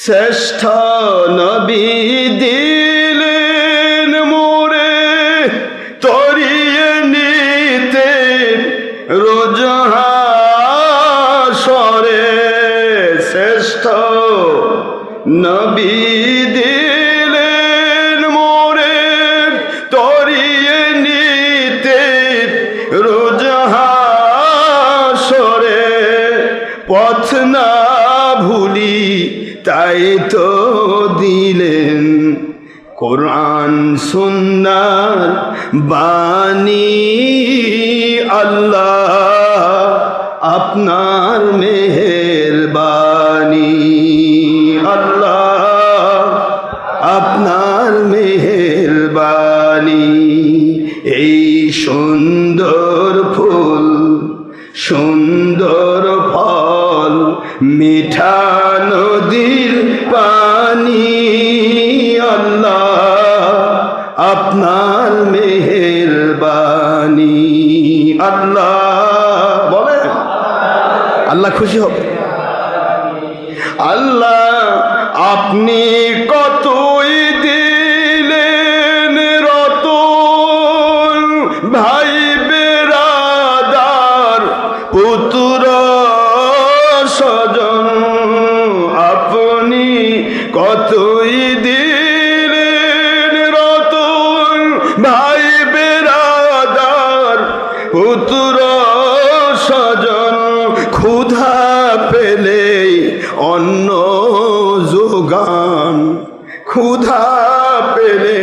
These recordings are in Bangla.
শ্রেষ্ঠ নবী দিলেন মোরে তরিয়ে নিতে রোজ হাসরে। শ্রেষ্ঠ নবী দিলেন মোরে তরিয়ে নিতে রোজ হাসরে। পথ না ভুলি তাই তো দিলেন কোরআন সুন্নাহর বাণী। আল্লাহ আপনার মেহেরবানি, আল্লাহ আপনার মেহেরবানি। এই সুন্দর ফুল সুন্দর ফল মিঠা নদীর পানি। আল্লাহ আপনার মেহেরবানি। আল্লাহ বলে আল্লাহ খুশি হবে। আল্লাহ আপনি কতই দিলেন রতন ভাই বেরাদার পুত্র স্বজন। আপনি কতই দিলেন রতন ভাই বেরাদার পুত্র স্বজন। ক্ষুধা পেলে অন্ন যোগান, ক্ষুধা পেলে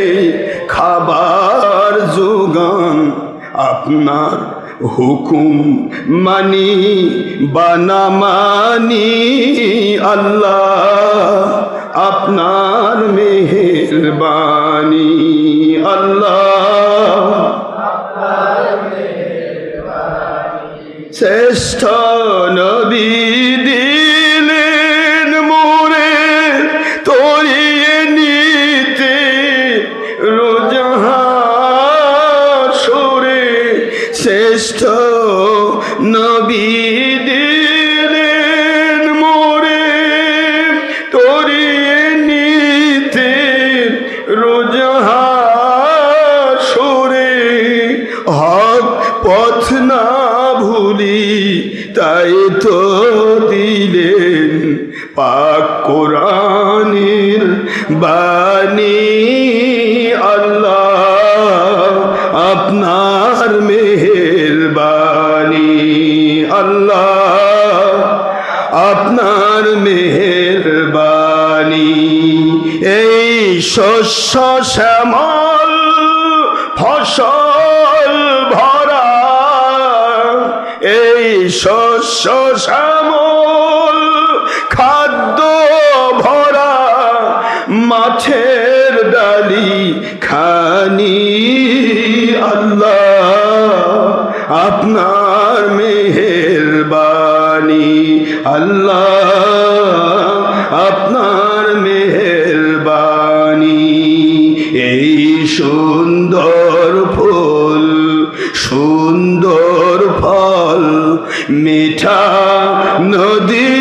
খাবার যোগান। আপনার হুকুম মানি বানা মানি। আল্লাহ আপনার মেহেরবানি। আল্লাহ শ্রেষ্ঠ নবী দিলেন মোরে তরিয়ে নিতে রোজ হাসরে। শ্রেষ্ঠ নবী দিলেন মোরে তরিয়ে নিতে রোজ হাসরে। হক পথ না ভুলি তাই তো দিলেন পাক কোরআনের বাণী। আল্লাহ আপনার মেহেরবানি। আল্লাহ আপনার মেহেরবানি। এই শস্য শ্যামল ফসল ভরা, এই শস্য শ্যামল খাদ্য ভরা মাছের ডালি খানি। আল্লাহ আপনার মেহেরবানি। আল্লাহ আপনার মেহেরবানি। এই সুন্দর ফুল সুন্দর ফল মিঠা নদী